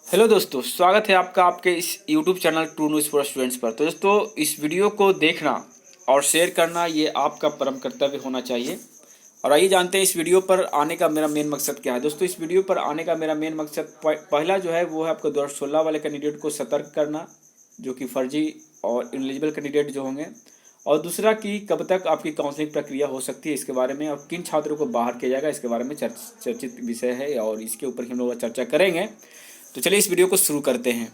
Hello दोस्तों, स्वागत है आपका आपके इस YouTube channel true news for students पर। तो दोस्तों, इस वीडियो को देखना और शेयर करना ये आपका परम कर्तव्य होना चाहिए। और आइए जानते हैं इस वीडियो पर आने का मेरा मेन मकसद क्या है। दोस्तों, इस वीडियो पर आने का मेरा मेन मकसद पहला जो है वो है आपको 2016 वाले कैंडिडेट को सतर्क करना, जो कि फर्जी और इनएलिजिबल कैंडिडेट जो होंगे। और दूसरा कि कब तक आपकी काउंसलिंग प्रक्रिया हो सकती है इसके बारे में, और किन छात्रों को बाहर किया जाएगा इसके बारे में चर्चित विषय है और इसके ऊपर हम लोग चर्चा करेंगे। तो चलिए इस वीडियो को शुरू करते हैं।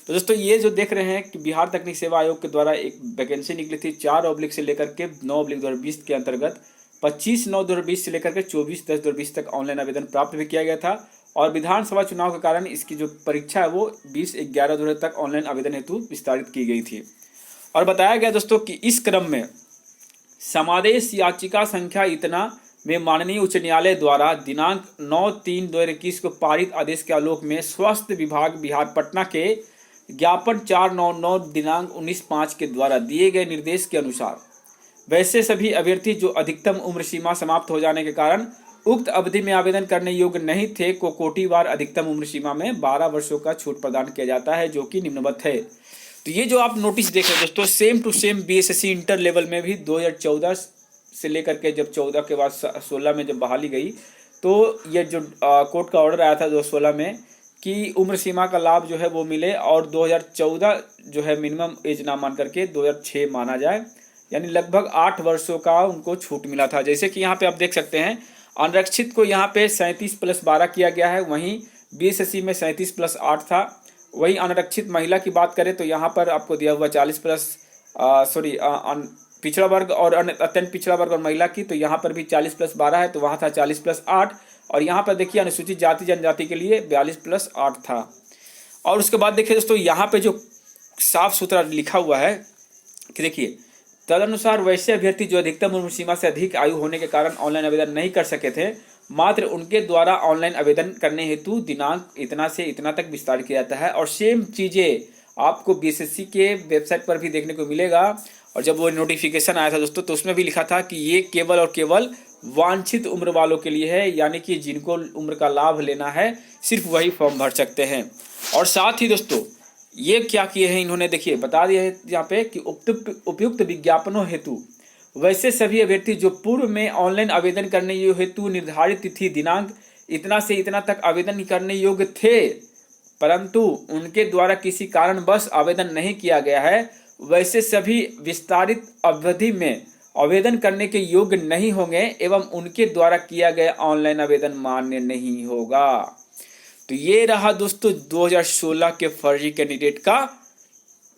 तो दोस्तों, ये जो देख रहे हैं कि बिहार तकनीक सेवा आयोग के द्वारा एक वैकेंसी निकली थी 4/- से लेकर के 9/2020 के अंतर्गत 25/9/2020 से लेकर के 24/10/2020 तक ऑनलाइन आवेदन प्राप्त भी किया गया था। और विधानसभा चुनाव के कारण इसकी जो परीक्षा है वो 20/11/2020 तक ऑनलाइन आवेदन हेतु विस्तारित की गई थी। और बताया गया दोस्तों कि इस क्रम में समादेश याचिका संख्या इतना में माननीय उच्च न्यायालय द्वारा दिनांक 9/3/2021 को पारित आदेश के आलोक में स्वास्थ्य विभाग बिहार पटना के ज्ञापन 4/9/9 दिनांक 19/5 के द्वारा दिए गए निर्देश के अनुसार वैसे सभी अभ्यर्थी जो अधिकतम उम्र सीमा समाप्त हो जाने के कारण उक्त अवधि में आवेदन करने योग्य नहीं थे को कोटिवार अधिकतम उम्र सीमा में 12 वर्षों का छूट प्रदान किया जाता है, जो कि निम्नवत है। तो ये जो आप नोटिस देख रहे हैं दोस्तों, same to same BSSC inter level में भी 2014 से लेकर के जब 14 के बाद 16 में जब बहाली गई, तो ये जो कोर्ट का ऑर्डर आया था 2016 में कि उम्र सीमा का लाभ जो है वो मिले, और 2014 जो है मिनिमम एज ना मान करके 2006 माना जाए, यानी लगभग 8 वर्षों का उनको छूट मिला था। जैसे कि यहाँ पे आप देख सकते हैं, अनरक्षित को यहाँ पे 37+12 किया गया है, वहीं बीएसएससी में 37+8 था। वही अनरक्षित महिला की बात करें तो यहाँ पर आपको दिया हुआ 40+ पिछड़ा वर्ग और अत्यंत पिछड़ा वर्ग और महिला की, तो यहाँ पर भी 40+12 है, तो वहाँ था 40+8। और यहाँ पर देखिए अनुसूचित जाति जनजाति के लिए 42+8 था। और उसके बाद देखिए दोस्तों, यहाँ पे जो साफ सुथरा लिखा हुआ है कि देखिए, तदनुसार वैसे अभ्यर्थी जो अधिकतम उम्र सीमा से अधिक आयु होने के कारण ऑनलाइन आवेदन नहीं कर सके थे, मात्र उनके द्वारा ऑनलाइन आवेदन करने हेतु दिनांक इतना से इतना तक विस्तारित किया जाता है। और सेम चीज़ें आपको बीएसएससी के वेबसाइट पर भी देखने को मिलेगा। और जब वो नोटिफिकेशन आया था दोस्तों, तो उसमें भी लिखा था कि ये केवल और केवल वांछित उम्र वालों के लिए है, यानी कि जिनको उम्र का लाभ लेना है सिर्फ वही फॉर्म भर सकते हैं। और साथ ही दोस्तों, ये क्या किए हैं इन्होंने, देखिए बता दिया है यहाँ पे कि उपयुक्त विज्ञापनों हेतु वैसे सभी अभ्यर्थी जो पूर्व में ऑनलाइन आवेदन करने हेतु निर्धारित तिथि दिनांक इतना से इतना तक आवेदन करने योग्य थे, परंतु उनके द्वारा किसी कारणवश आवेदन नहीं किया गया है, वैसे सभी विस्तारित अवधि में आवेदन करने के योग्य नहीं होंगे एवं उनके द्वारा किया गया ऑनलाइन आवेदन मान्य नहीं होगा। तो ये रहा दोस्तों 2016 के फर्जी कैंडिडेट का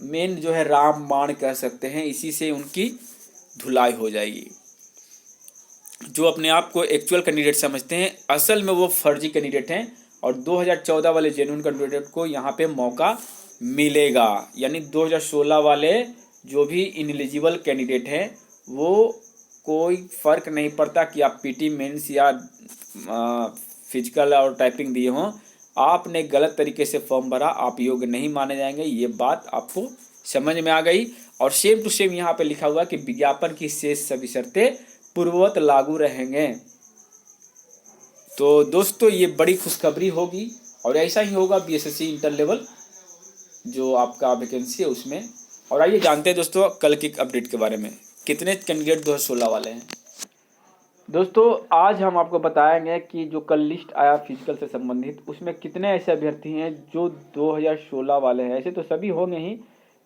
मेन जो है रामबाण कह सकते हैं, इसी से उनकी धुलाई हो जाएगी। जो अपने आप को एक्चुअल कैंडिडेट समझते हैं, असल में वो फर्जी कैंडिडेट हैं, और 2014 वाले जेन्युइन कैंडिडेट को यहाँ पे मौका मिलेगा। यानी 2016 वाले जो भी इनएलिजिबल कैंडिडेट हैं, वो कोई फर्क नहीं पड़ता कि आप पीटी मेंस या फिजिकल और टाइपिंग दिए हों, आपने गलत तरीके से फॉर्म भरा, आप योग्य नहीं माने जाएंगे। ये बात आपको समझ में आ गई। और सेम टू सेम यहाँ पे लिखा हुआ कि विज्ञापन की शेष सभी शर्तें पूर्ववत लागू रहेंगे। तो दोस्तों, ये बड़ी खुशखबरी होगी, और ऐसा ही होगा बीएसएससी इंटर लेवल जो आपका वैकेंसी है उसमें। और आइए जानते हैं दोस्तों कल की अपडेट के बारे में, कितने कैंडिडेट 2016 वाले हैं। दोस्तों, आज हम आपको बताएंगे कि जो कल लिस्ट आया फिजिकल से संबंधित, उसमें कितने ऐसे अभ्यर्थी हैं जो 2016 वाले हैं। ऐसे तो सभी होंगे ही,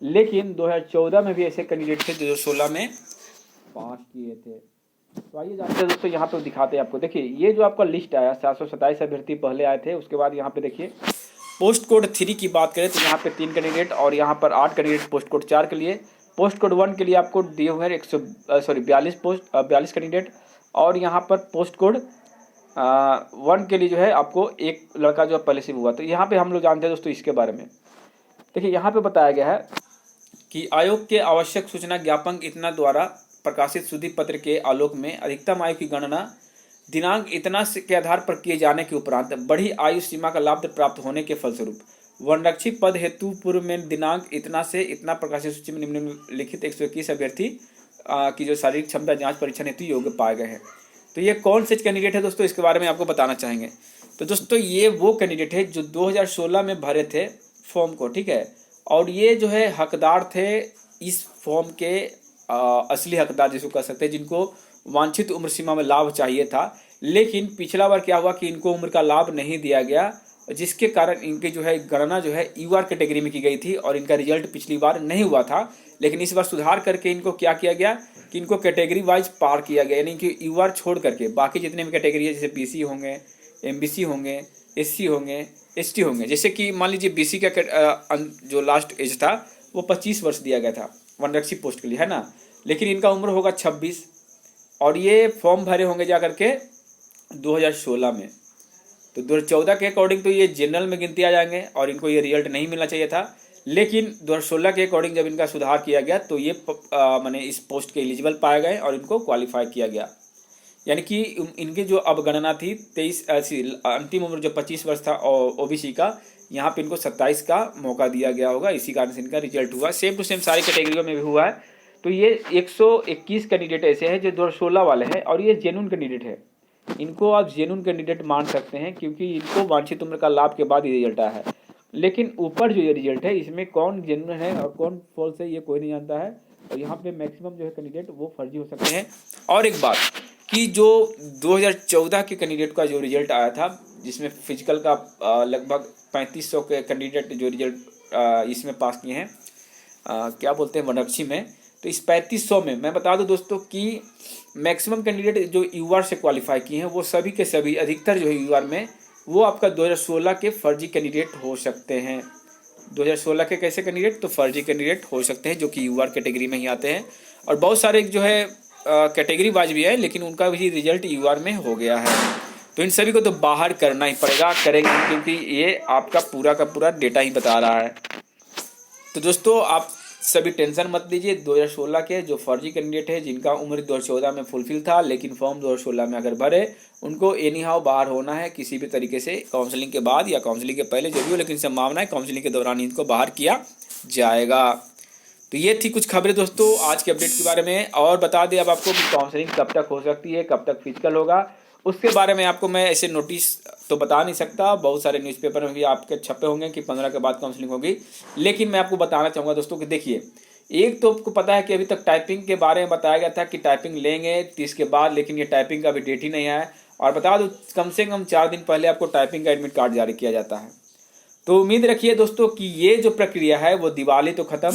लेकिन 2014 में भी ऐसे कैंडिडेट थे जो 2016 में 5 किए थे। तो आइए जानते हैं दोस्तों, यहाँ पे दिखाते हैं आपको। देखिए, ये जो आपका लिस्ट आया 727 अभ्यर्थी पहले आए थे। उसके बाद यहाँ पे देखिए पोस्ट कोड 3 की बात करें तो यहाँ पे 3 कैंडिडेट, और यहाँ पर 8 कैंडिडेट पोस्ट कोड 4 के लिए। पोस्ट कोड 1 के लिए आपको दिए हुए हैं 42 कैंडिडेट, और यहाँ पर पोस्ट कोड 1 के लिए जो है आपको एक लड़का जो पहले से हुआ। तो यहाँ पे हम लोग जानते हैं दोस्तों इसके बारे में। देखिए, यहाँ पे बताया गया है कि आयोग के आवश्यक सूचना ज्ञापन इतना द्वारा प्रकाशित शुद्धि पत्र के आलोक में अधिकतम आयु की गणना दिनांक इतना के आधार पर किए जाने के उपरांत बढ़ी आयु सीमा का लाभ प्राप्त होने के फलस्वरूप वनरक्षी पद हेतु पूर्व में दिनांक इतना से इतना प्रकाशित सूची में निम्नलिखित 121 अभ्यर्थी की जो शारीरिक क्षमता जांच परीक्षण हेतु योग्य पाए गए हैं। तो ये कौन से कैंडिडेट है दोस्तों, इसके बारे में आपको बताना चाहेंगे। तो दोस्तों ये वो कैंडिडेट है जो 2016 में भरे थे फॉर्म को, ठीक है। और ये जो है हकदार थे इस फॉर्म के, असली हकदार जिसको कह सकते हैं, जिनको वांछित उम्र सीमा में लाभ चाहिए था। लेकिन पिछला बार क्या हुआ कि इनको उम्र का लाभ नहीं दिया गया, जिसके कारण इनकी जो है गणना जो है यूआर कैटेगरी में की गई थी और इनका रिजल्ट पिछली बार नहीं हुआ था। लेकिन इस बार सुधार करके इनको क्या किया गया कि इनको कैटेगरी वाइज पार किया गया, यानी कि यूआर छोड़ करके बाकी जितने भी कैटेगरी है, जैसे बीसी होंगे, एमबीसी होंगे, एससी होंगे, एसटी होंगे। जैसे कि मान लीजिए बीसी का जो लास्ट एज था वो 25 वर्ष दिया गया था वनरक्षी पोस्ट के लिए, है ना। लेकिन इनका उम्र होगा 26 और ये फॉर्म भरे होंगे जा करके 2016 में। तो 2014 के अकॉर्डिंग तो ये जनरल में गिनती आ जाएंगे और इनको ये रिजल्ट नहीं मिलना चाहिए था। लेकिन 2016 के अकॉर्डिंग जब इनका सुधार किया गया तो ये माने इस पोस्ट के एलिजिबल पाए गए और इनको क्वालिफाई किया गया। यानी कि इनकी जो अब गणना थी 23 अंतिम उम्र जो 25 वर्ष था ओबीसी का, यहाँ पे इनको 27 का मौका दिया गया होगा, इसी कारण से इनका रिजल्ट हुआ। सेम टू सेम सारी कैटेगरियों में भी हुआ है। तो ये 121 कैंडिडेट ऐसे हैं जो 2016 वाले हैं और ये जेन्युइन कैंडिडेट है। इनको आप जेन्युइन कैंडिडेट मान सकते हैं क्योंकि इनको वांछित उम्र का लाभ के बाद ही रिजल्ट आया है। लेकिन ऊपर जो ये रिजल्ट है इसमें कौन जेन्युइन है और कौन फॉल्स है ये कोई नहीं जानता है। और यहाँ पे मैक्सिमम जो है कैंडिडेट वो फर्जी हो सकते हैं। और एक बात कि जो 2014 के कैंडिडेट का जो रिजल्ट आया था, जिसमें फिजिकल का लगभग 3500 के कैंडिडेट जो रिजल्ट इसमें पास किए हैं, क्या बोलते हैं वनरक्षी में, तो इस 3500 में मैं बता दूं दोस्तों कि मैक्सिमम कैंडिडेट जो यूआर से क्वालिफाई किए हैं वो सभी के सभी अधिकतर जो है यूआर में वो आपका 2016 के फर्जी कैंडिडेट हो सकते हैं। 2016 के कैसे कैंडिडेट, तो फर्जी कैंडिडेट हो सकते हैं जो कि यूआर कैटेगरी में ही आते हैं। और बहुत सारे जो है कैटेगरी वाइज भी है लेकिन उनका भी रिजल्ट यूआर में हो गया है। तो इन सभी को तो बाहर करना ही पड़ेगा, करेंगे क्योंकि ये आपका पूरा का पूरा डेटा ही बता रहा है। तो दोस्तों आप सभी टेंशन मत लीजिए। 2016 के जो फर्जी कैंडिडेट है जिनका उम्र 2014 में फुलफिल था लेकिन फॉर्म 2016 में अगर भरे, उनको एनी हाउ बाहर होना है किसी भी तरीके से, काउंसलिंग के बाद या काउंसलिंग के पहले जो भी हो, लेकिन संभावना है काउंसलिंग के दौरान इनको बाहर किया जाएगा। तो ये थी कुछ खबरें दोस्तों आज के अपडेट के बारे में। और बता दें अब आपको कि काउंसलिंग कब तक हो सकती है, कब तक फिजिकल होगा, उसके बारे में आपको मैं ऐसे नोटिस तो बता नहीं सकता। बहुत सारे न्यूज़पेपर में भी आपके छपे होंगे कि 15 के बाद काउंसलिंग होगी। लेकिन मैं आपको बताना चाहूँगा दोस्तों कि देखिए, एक तो आपको पता है कि अभी तक टाइपिंग के बारे में बताया गया था कि टाइपिंग लेंगे 30 के बाद, लेकिन ये टाइपिंग का अभी डेट ही नहीं आया। और बता दूँ कम से कम 4 दिन पहले आपको टाइपिंग का एडमिट कार्ड जारी किया जाता है। तो उम्मीद रखिए दोस्तों कि ये जो प्रक्रिया है वो दिवाली तो ख़त्म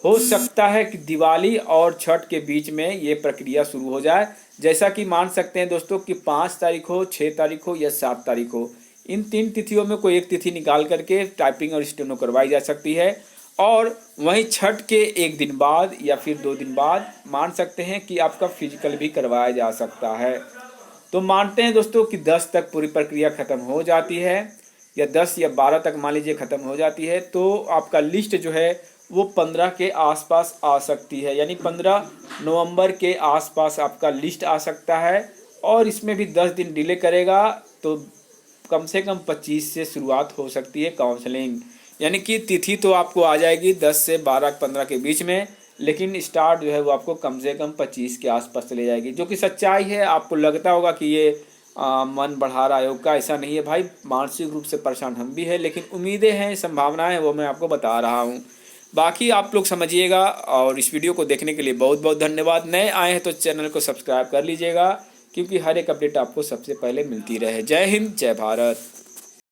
हो सकता है कि दिवाली और छठ के बीच में ये प्रक्रिया शुरू हो जाए। जैसा कि मान सकते हैं दोस्तों कि 5 तारीख हो, 6 तारीख हो या 7 तारीख हो, इन 3 तिथियों में कोई एक तिथि निकाल करके टाइपिंग और स्टेनो करवाई जा सकती है। और वहीं छठ के 1 दिन बाद या फिर 2 दिन बाद मान सकते हैं कि आपका फिजिकल भी करवाया जा सकता है। तो मानते हैं दोस्तों कि 10 तक पूरी प्रक्रिया ख़त्म हो जाती है या 10 या 12 तक मान लीजिए ख़त्म हो जाती है, तो आपका लिस्ट जो है वो 15 के आसपास आ सकती है। यानी 15 नवंबर के आसपास आपका लिस्ट आ सकता है। और इसमें भी 10 दिन डिले करेगा तो कम से कम 25 से शुरुआत हो सकती है काउंसलिंग। यानी कि तिथि तो आपको आ जाएगी 10 से 12-15 के बीच में, लेकिन स्टार्ट जो है वो आपको कम से कम 25 के आसपास चले जाएगी, जो कि सच्चाई है। आपको लगता होगा कि ये मन बढ़ा रहा आयोग का, ऐसा नहीं है भाई। मानसिक रूप से परेशान हम भी हैं, लेकिन उम्मीदें हैं, संभावनाएं हैं, वो मैं आपको बता रहा हूँ। बाकी आप लोग समझिएगा। और इस वीडियो को देखने के लिए बहुत बहुत धन्यवाद। नए आए हैं तो चैनल को सब्सक्राइब कर लीजिएगा, क्योंकि हर एक अपडेट आपको सबसे पहले मिलती रहे। जय हिंद, जय भारत।